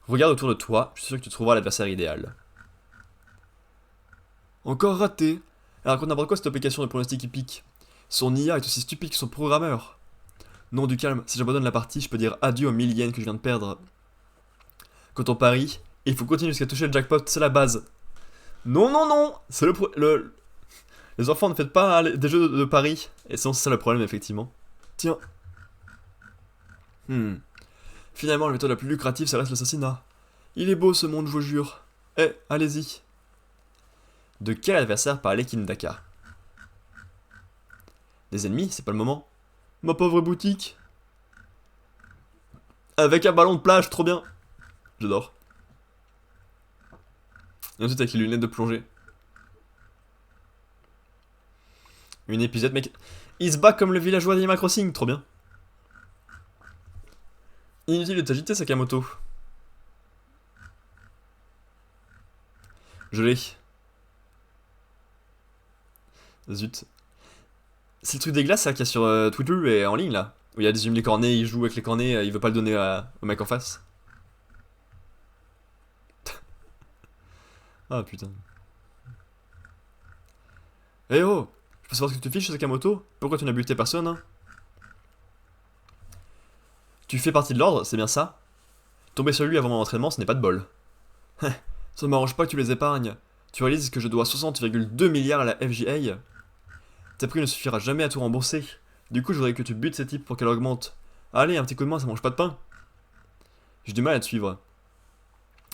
Regarde autour de toi, je suis sûr que tu trouveras l'adversaire idéal. Encore raté. Elle raconte n'importe quoi cette application de pronostic hippique. Son IA est aussi stupide que son programmeur. Non, du calme, si j'abandonne la partie, je peux dire adieu aux 1000 yens que je viens de perdre. Quand on parie, il faut continuer jusqu'à toucher le jackpot, c'est la base. Non, non, non. C'est Les enfants ne faites pas des jeux de paris. Et sinon, c'est ça le problème, effectivement. Tiens. Finalement, la méthode la plus lucrative, ça reste l'assassinat. Il est beau ce monde, je vous jure. Eh, allez-y. De quel adversaire parlait Kindaka? Des ennemis, c'est pas le moment. Ma pauvre boutique. Avec un ballon de plage, trop bien. J'adore. Et ensuite avec les lunettes de plongée. Une épisode, mec. Il se bat comme le villageois d'Animal Crossing, trop bien. Inutile de t'agiter, Sakamoto. Je l'ai. Zut. C'est le truc des glaces là qu'il y a sur Twitter et en ligne là. Où il y a des humains les cornets, il joue avec les cornets, il veut pas le donner au mec en face. Ah putain. Eh oh, je peux savoir ce que tu fiches, Sakamoto? Pourquoi tu n'as buté personne, hein? Tu fais partie de l'ordre, c'est bien ça? Tomber sur lui avant mon entraînement, ce n'est pas de bol. Ça ne m'arrange pas que tu les épargnes. Tu réalises que je dois 60,2 milliards à la FJA? Ta prix ne suffira jamais à tout rembourser. Du coup, je voudrais que tu butes ces types pour qu'elle augmente. Allez, un petit coup de main, ça mange pas de pain. J'ai du mal à te suivre.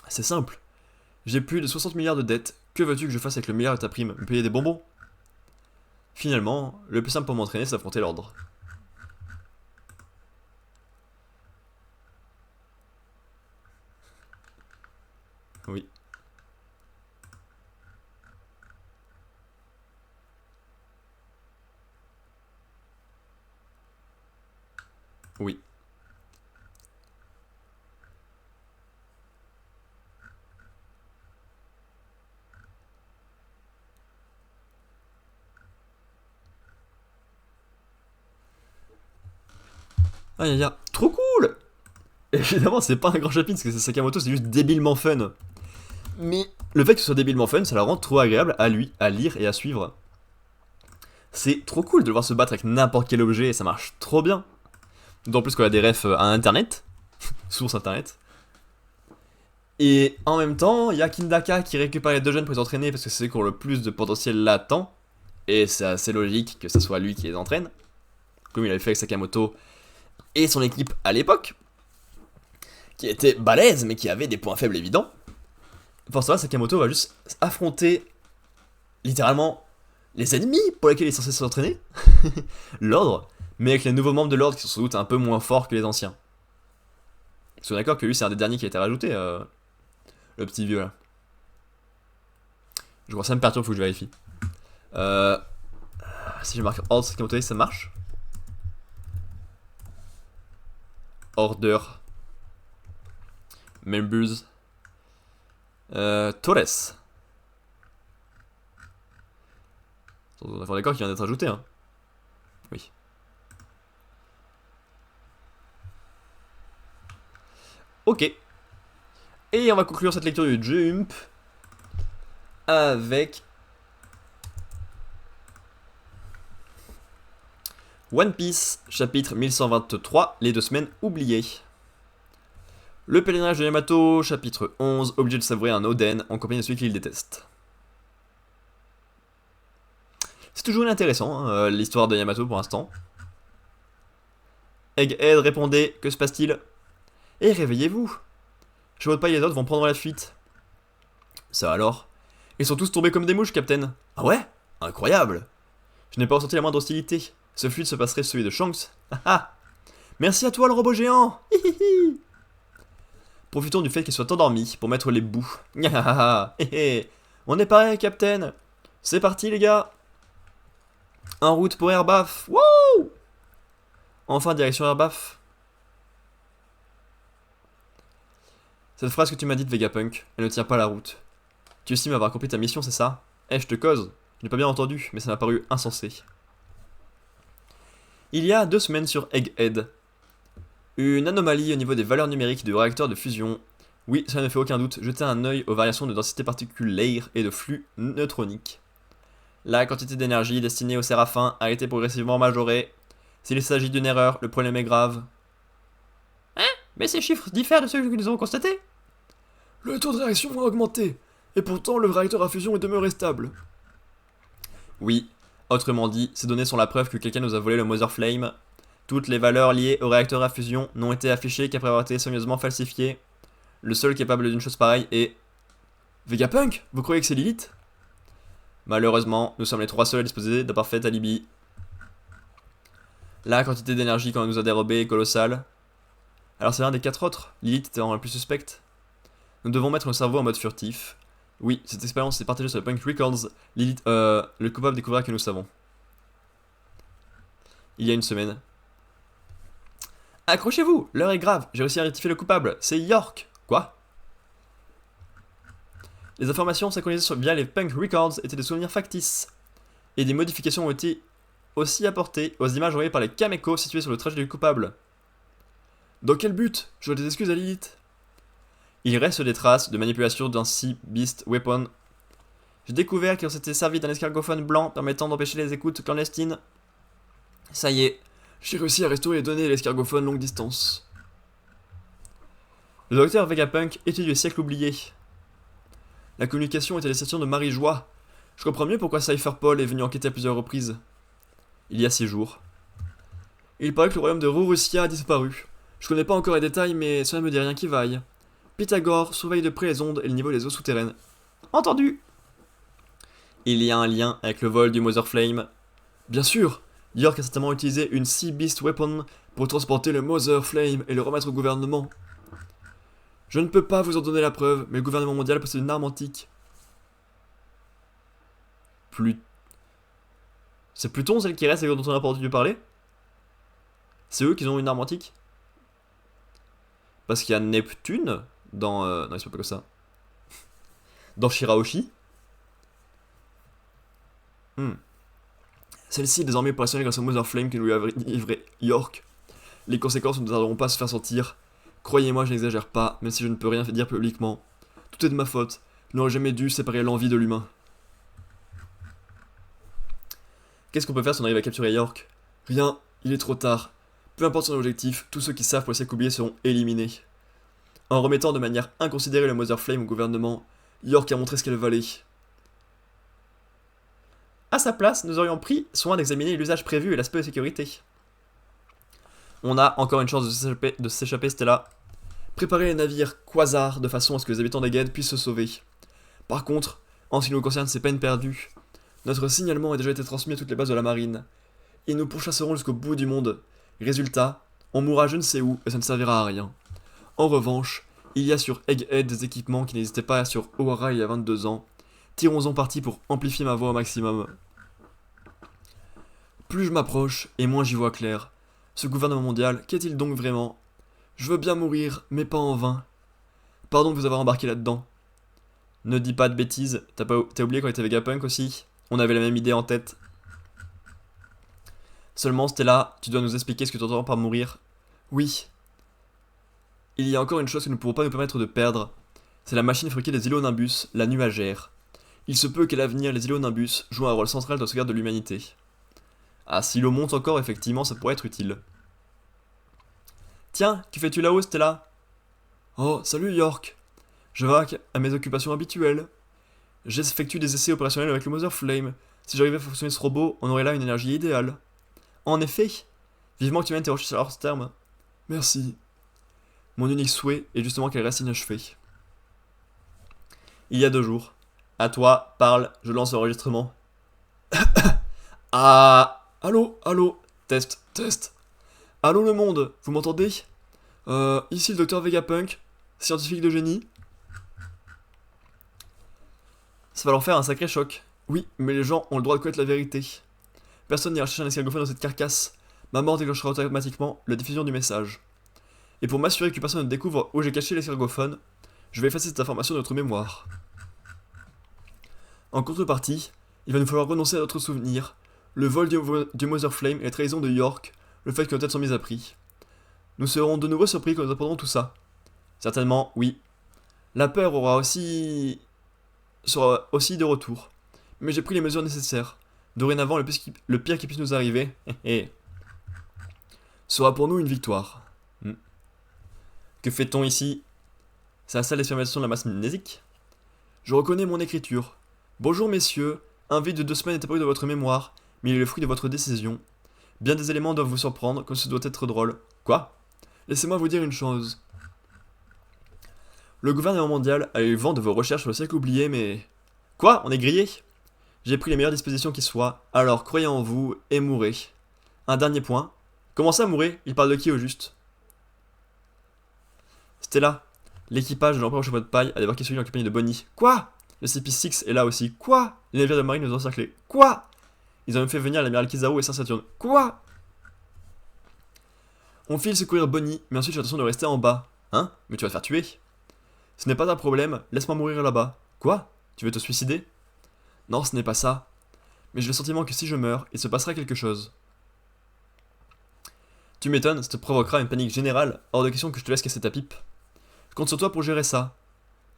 C'est simple. J'ai plus de 60 milliards de dettes. Que veux-tu que je fasse avec le milliard de ta prime? Me payer des bonbons? Finalement, le plus simple pour m'entraîner, c'est d'affronter l'ordre. Oui. Oui. Ah, y'a. Trop cool! Évidemment, c'est pas un grand chapitre parce que c'est Sakamoto, c'est juste débilement fun. Mais le fait que ce soit débilement fun, ça la rend trop agréable à lui, à lire et à suivre. C'est trop cool de le voir se battre avec n'importe quel objet et ça marche trop bien. D'autant plus qu'on a des refs à internet, source internet. Et en même temps, il y a Kindaka qui récupère les deux jeunes pour les entraîner parce que c'est ceux qui ont le plus de potentiel latent. Et c'est assez logique que ce soit lui qui les entraîne. Comme il avait fait avec Sakamoto et son équipe à l'époque. Qui était balèze mais qui avait des points faibles évidents. Pour ça, Sakamoto va juste affronter littéralement les ennemis pour lesquels il est censé s'entraîner. L'ordre. Mais avec les nouveaux membres de l'ordre qui sont sans doute un peu moins forts que les anciens. Ils sont d'accord que lui c'est un des derniers qui a été rajouté, le petit vieux là. Je vois ça me perturbe, faut que je vérifie. Si je marque Ordre Sakamoto, ça marche. Order. Members. Torres. On est d'accord qu'il vient d'être ajouté, hein. Oui. Ok. Et on va conclure cette lecture du Jump avec One Piece, chapitre 1123, les 2 semaines oubliées. Le pèlerinage de Yamato, chapitre 11, obligé de savourer un Oden en compagnie de celui qu'il déteste. C'est toujours intéressant, hein, l'histoire de Yamato pour l'instant. Egghead répondait, que se passe-t-il? Eh, réveillez-vous! Je vois pas, les autres vont prendre la fuite. Ça alors? Ils sont tous tombés comme des mouches, Captain. Ah ouais? Incroyable! Je n'ai pas ressenti la moindre hostilité. Ce fluide se passerait celui de Shanks. Ah ah! Merci à toi, le robot géant! Hihihi! Profitons du fait qu'il soit endormi pour mettre les bouts. On est pareil, Captain! C'est parti, les gars! En route pour Airbaf! Wouh! Enfin, direction Airbaf. Cette phrase que tu m'as dite, Vegapunk, elle ne tient pas la route. Tu estimes avoir accompli ta mission, c'est ça? Eh, je te cause. Je n'ai pas bien entendu, mais ça m'a paru insensé. Il y a 2 semaines sur Egghead. Une anomalie au niveau des valeurs numériques du réacteur de fusion. Oui, ça ne fait aucun doute. Jetez un œil aux variations de densité particulaire et de flux neutronique. La quantité d'énergie destinée au Séraphin a été progressivement majorée. S'il s'agit d'une erreur, le problème est grave. Hein? Mais ces chiffres diffèrent de ceux que nous avons constatés. Le taux de réaction a augmenté, et pourtant le réacteur à fusion est demeuré stable. Oui, autrement dit, ces données sont la preuve que quelqu'un nous a volé le Mother Flame. Toutes les valeurs liées au réacteur à fusion n'ont été affichées qu'après avoir été soigneusement falsifiées. Le seul capable d'une chose pareille est... Vegapunk? Vous croyez que c'est Lilith? Malheureusement, nous sommes les 3 seuls à disposer d'un parfait alibi. La quantité d'énergie qu'on nous a dérobée est colossale. Alors c'est l'un des 4 autres. Lilith était en la plus suspecte. Nous devons mettre nos cerveaux en mode furtif. Oui, cette expérience est partagée sur le Punk Records. Lilith, le coupable découvrira que nous savons. Il y a une semaine. Accrochez-vous, l'heure est grave, j'ai réussi à rectifier le coupable, c'est York. Quoi? Les informations synchronisées via les Punk Records étaient des souvenirs factices. Et des modifications ont été aussi apportées aux images envoyées par les Kameko situées sur le trajet du coupable. Dans quel but? Je dois des excuses à Lilith. Il reste des traces de manipulation d'un Sea Beast Weapon. J'ai découvert qu'on s'était servi d'un escargophone blanc permettant d'empêcher les écoutes clandestines. Ça y est, j'ai réussi à restaurer les données de l'escargophone longue distance. Le docteur Vegapunk étudie le siècle oublié. La communication était les sessions de Marie-Joie. Je comprends mieux pourquoi Cypher Paul est venu enquêter à plusieurs reprises. Il y a 6 jours. Il paraît que le royaume de Rurussia a disparu. Je connais pas encore les détails, mais cela ne me dit rien qui vaille. Pythagore surveille de près les ondes et le niveau des eaux souterraines. Entendu. Il y a un lien avec le vol du Mother Flame. Bien sûr, York a certainement utilisé une Sea Beast Weapon pour transporter le Mother Flame et le remettre au gouvernement. Je ne peux pas vous en donner la preuve, mais le gouvernement mondial possède une arme antique. C'est Pluton celle qui reste et dont on n'a pas entendu parler? C'est eux qui ont une arme antique? Parce qu'il y a Neptune dans... non, il se peut pas que ça. Dans Shirahoshi. Celle-ci est désormais opérationnelle grâce au Mother Flame que nous lui a livré York. Les conséquences ne tarderont pas à se faire sentir. Croyez-moi, je n'exagère pas, même si je ne peux rien dire publiquement. Tout est de ma faute. Je n'aurais jamais dû séparer l'envie de l'humain. Qu'est-ce qu'on peut faire si on arrive à capturer York? Rien, il est trop tard. Peu importe son objectif, tous ceux qui savent pour essayer d'oublier seront éliminés. En remettant de manière inconsidérée le Mother Flame au gouvernement, York a montré ce qu'elle valait. À sa place, nous aurions pris soin d'examiner l'usage prévu et l'aspect de sécurité. On a encore une chance de s'échapper, Stella. Préparez les navires Quasar de façon à ce que les habitants d'Egged puissent se sauver. Par contre, en ce qui nous concerne, c'est peine perdue. Notre signalement a déjà été transmis à toutes les bases de la marine. Et nous pourchasserons jusqu'au bout du monde. Résultat, on mourra je ne sais où et ça ne servira à rien. En revanche, il y a sur Egghead des équipements qui n'existaient pas sur Ohara il y a 22 ans. Tirons-en parti pour amplifier ma voix au maximum. Plus je m'approche, et moins j'y vois clair. Ce gouvernement mondial, qu'est-il donc vraiment? Je veux bien mourir, mais pas en vain. Pardon de vous avoir embarqué là-dedans. Ne dis pas de bêtises, t'as oublié quand on était Vegapunk aussi? On avait la même idée en tête. Seulement, Stella, tu dois nous expliquer ce que tu entends par mourir. Oui. Il y a encore une chose que nous ne pourrons pas nous permettre de perdre. C'est la machine fabriquée des îlots Nimbus, la nuagère. Il se peut qu'à l'avenir, les îlots Nimbus jouent un rôle central dans la sauvegarde de l'humanité. Ah, si l'eau monte encore, effectivement, ça pourrait être utile. Tiens, que fais-tu là-haut, Stella? Oh, salut York. Je vaque à mes occupations habituelles. J'effectue des essais opérationnels avec le Mother Flame. Si j'arrivais à fonctionner ce robot, on aurait là une énergie idéale. En effet, vivement que tu viennes tes recherches à leur terme. Merci. Mon unique souhait est justement qu'elle reste inachevée. Il y a 2 jours. À toi, parle, je lance l'enregistrement. Ah, allô, allô, test, test. Allô le monde, vous m'entendez? Ici le docteur Vegapunk, scientifique de génie. Ça va leur faire un sacré choc. Oui, mais les gens ont le droit de connaître la vérité. Personne n'ira chercher un escargophone dans cette carcasse. Ma mort déclenchera automatiquement la diffusion du message. Et pour m'assurer que personne ne découvre où j'ai caché l'escargophone, je vais effacer cette information de notre mémoire. En contrepartie, il va nous falloir renoncer à notre souvenir, le vol du Mother Flame et la trahison de York, le fait que nos têtes sont mises à prix. Nous serons de nouveau surpris quand nous apprendrons tout ça. Certainement, oui. La peur sera aussi de retour. Mais j'ai pris les mesures nécessaires. Dorénavant, le pire qui puisse nous arriver sera pour nous une victoire. Que fait-on ici? C'est la salle d'expérimentation de la masse mnésique? Je reconnais mon écriture. Bonjour messieurs, un vide de 2 semaines est apparu de votre mémoire, mais il est le fruit de votre décision. Bien des éléments doivent vous surprendre, comme ce doit être drôle. Quoi? Laissez-moi vous dire une chose. Le gouvernement mondial a eu vent de vos recherches sur le siècle oublié, mais... Quoi? On est grillé? J'ai pris les meilleures dispositions qui soient, alors croyez en vous et mourrez. Un dernier point. Comment ça, mourrez? Il parle de qui au juste? Stella, l'équipage de l'Empereur au chapeau de paille a débarqué sur l'île en compagnie de Bonnie. Quoi? Le CP6 est là aussi. Quoi? Les navires de marine nous ont encerclés. Quoi? Ils ont même fait venir l'amiral Kizaru et Saint-Saturne. Quoi? On file secourir Bonnie, mais ensuite j'ai l'intention de rester en bas. Hein? Mais tu vas te faire tuer. Ce n'est pas un problème, laisse-moi mourir là-bas. Quoi? Tu veux te suicider? Non, ce n'est pas ça. Mais j'ai le sentiment que si je meurs, il se passera quelque chose. Tu m'étonnes, ça te provoquera une panique générale, hors de question que je te laisse casser ta pipe. Je compte sur toi pour gérer ça.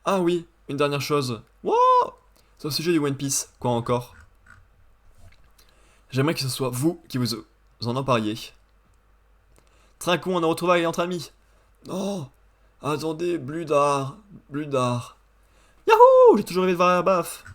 Ah oui, une dernière chose. Wow! C'est au sujet du One Piece. Quoi encore? J'aimerais que ce soit vous qui vous en empariez. Trinquons en retrouvailles entre amis. Non! Attendez, Bludard. Bludard. Yahoo! J'ai toujours rêvé de voir la baffe.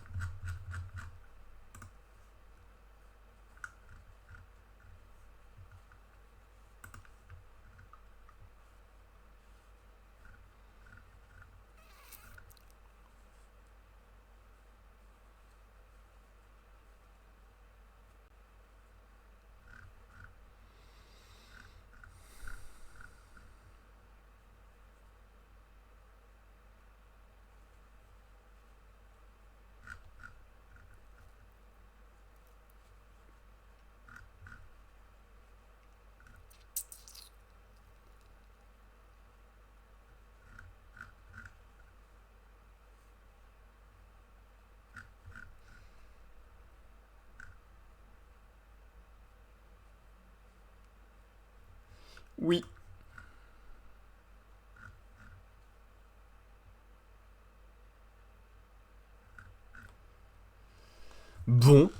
Oui. Bon.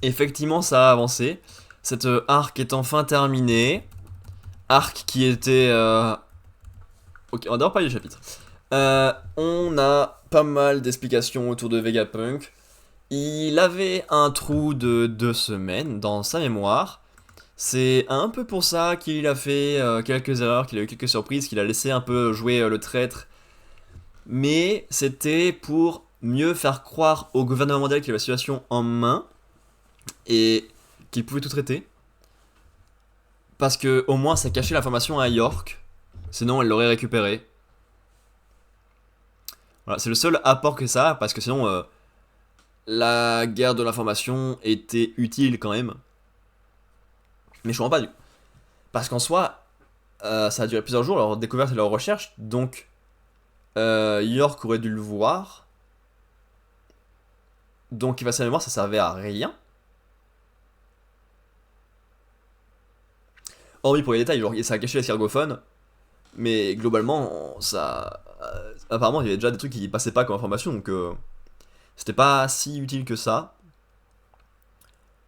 Effectivement, ça a avancé. Cette arc est enfin terminée. Arc qui était... Ok, on va d'abord parler du chapitre. On a pas mal d'explications autour de Vegapunk. Il avait un trou de 2 semaines dans sa mémoire. C'est un peu pour ça qu'il a fait quelques erreurs, qu'il a eu quelques surprises, qu'il a laissé un peu jouer le traître. Mais c'était pour mieux faire croire au gouvernement mondial qu'il avait la situation en main et qu'il pouvait tout traiter. Parce que au moins ça cachait l'information à York. Sinon elle l'aurait récupéré. Voilà, c'est le seul apport que ça a, parce que sinon la guerre de l'information était utile quand même. Mais je comprends pas du. Parce qu'en soi, ça a duré plusieurs jours, leur découverte et leur recherche, donc York aurait dû le voir. Donc effacer la mémoire, ça servait à rien. Hormis pour les détails, genre ça a caché l'escargophone, mais globalement, ça. Apparemment, il y avait déjà des trucs qui passaient pas comme information, donc c'était pas si utile que ça.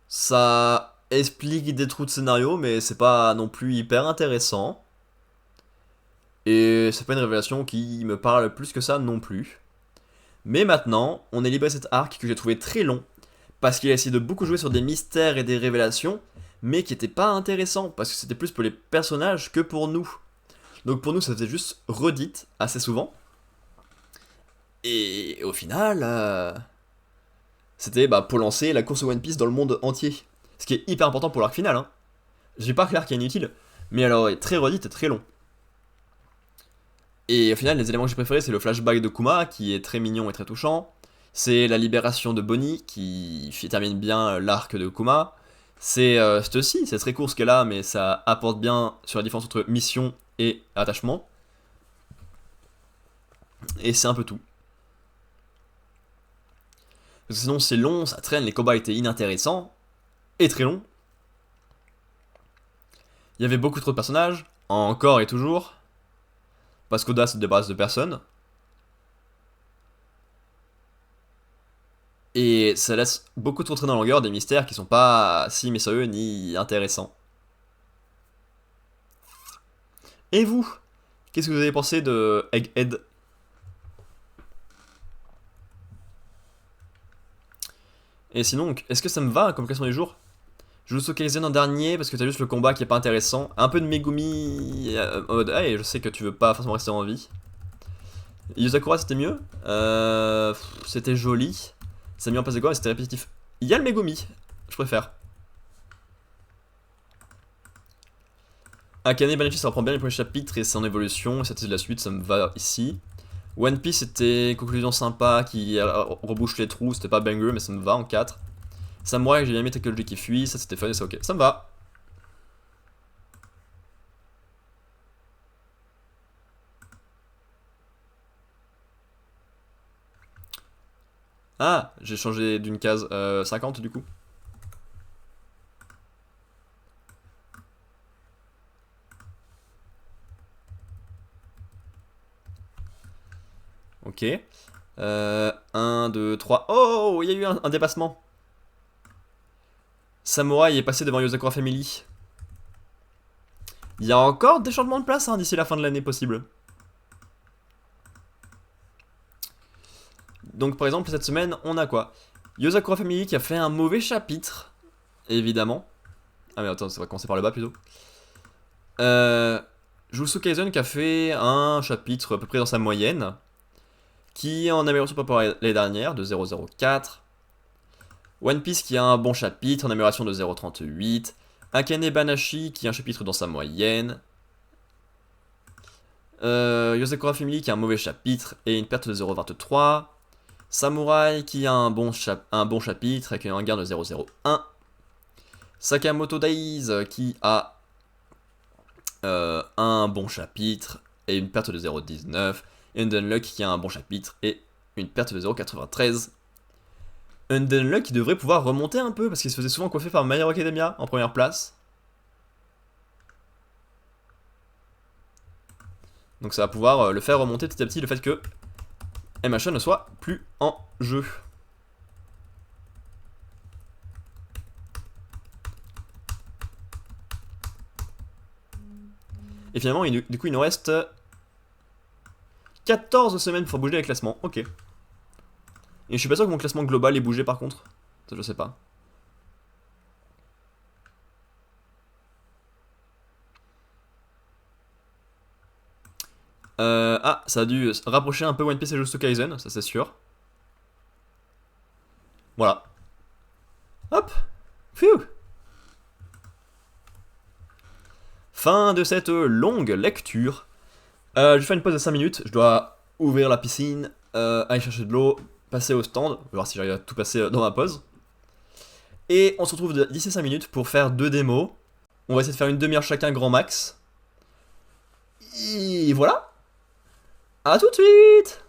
Ça explique des trous de scénario, mais c'est pas non plus hyper intéressant. Et c'est pas une révélation qui me parle plus que ça non plus. Mais maintenant, on est libéré de cet arc que j'ai trouvé très long, parce qu'il a essayé de beaucoup jouer sur des mystères et des révélations, mais qui étaient pas intéressants, parce que c'était plus pour les personnages que pour nous. Donc pour nous, ça faisait juste redite assez souvent. Et au final, c'était pour lancer la course au One Piece dans le monde entier. Ce qui est hyper important pour l'arc final. Hein. J'ai pas que l'arc est inutile, mais alors est très redite et très long. Et au final, les éléments que j'ai préférés, c'est le flashback de Kuma, qui est très mignon et très touchant. C'est la libération de Bonnie, qui termine bien l'arc de Kuma. C'est ceci, c'est très court ce qu'elle a, mais ça apporte bien sur la différence entre mission et attachement. Et c'est un peu tout. Parce que sinon c'est long, ça traîne, les combats étaient inintéressants. Et très longs. Il y avait beaucoup trop de personnages, encore et toujours. Parce qu'Oda se débarrasse de personne. Et ça laisse beaucoup trop traîner en longueur des mystères qui sont pas si mystérieux ni intéressants. Et vous? Qu'est-ce que vous avez pensé de Egghead? Et sinon, est-ce que ça me va comme question du jour? Je joue Kaizen en dernier parce que t'as juste le combat qui est pas intéressant. Un peu de Megumi en mode hey, je sais que tu veux pas forcément rester en vie. Yuzakura c'était mieux. C'était joli. Ça a mis en place des quoi mais c'était répétitif. Il y a le Megumi, je préfère. Akane Banashi, ça reprend bien les premiers chapitres et c'est en évolution, et c'était la suite, ça me va ici. One Piece, c'était conclusion sympa qui rebouche les trous, c'était pas banger, mais ça me va en 4. Samurai, j'ai bien aimé Technology qui fuit, ça c'était fun et c'est ok, ça me va. Ah, j'ai changé d'une case 50 du coup. Ok. 1, 2, 3. Oh, il y a eu un dépassement. Samurai est passé devant Yozakura Family. Il y a encore des changements de place hein, d'ici la fin de l'année possible. Donc par exemple cette semaine on a quoi? Yozakura Family qui a fait un mauvais chapitre, évidemment. Ah mais attends, ça va commencer par le bas plutôt. Jujutsu Kaisen qui a fait un chapitre à peu près dans sa moyenne, qui est en amélioration par rapport à l'année dernière de 0,04. One Piece qui a un bon chapitre en amélioration de 0,38. Akane Banashi qui a un chapitre dans sa moyenne. Yozakura Family qui a un mauvais chapitre et une perte de 0,23. Samurai qui a un bon chapitre avec un gain de 0,01. Sakamoto Days qui a un bon chapitre et une perte de 0,19. Undenlock qui a un bon chapitre et une perte de 0,93. Undenlock qui devrait pouvoir remonter un peu parce qu'il se faisait souvent coiffer par My Hero Academia en première place. Donc ça va pouvoir le faire remonter petit à petit le fait que MHA ne soit plus en jeu. Et finalement, du coup, il nous reste 14 semaines pour bouger les classements. Ok. Et je suis pas sûr que mon classement global ait bougé par contre. Ça, je sais pas. Ah, ça a dû rapprocher un peu One Piece et Jujutsu Kaisen, ça c'est sûr. Voilà. Hop. Phew. Fin de cette longue lecture. Je vais faire une pause de 5 minutes. Je dois ouvrir la piscine, aller chercher de l'eau, passer au stand. On va voir si j'arrive à tout passer dans ma pause. Et on se retrouve d'ici 5 minutes pour faire 2 démos. On va essayer de faire une demi-heure chacun grand max. Et voilà. A tout de suite.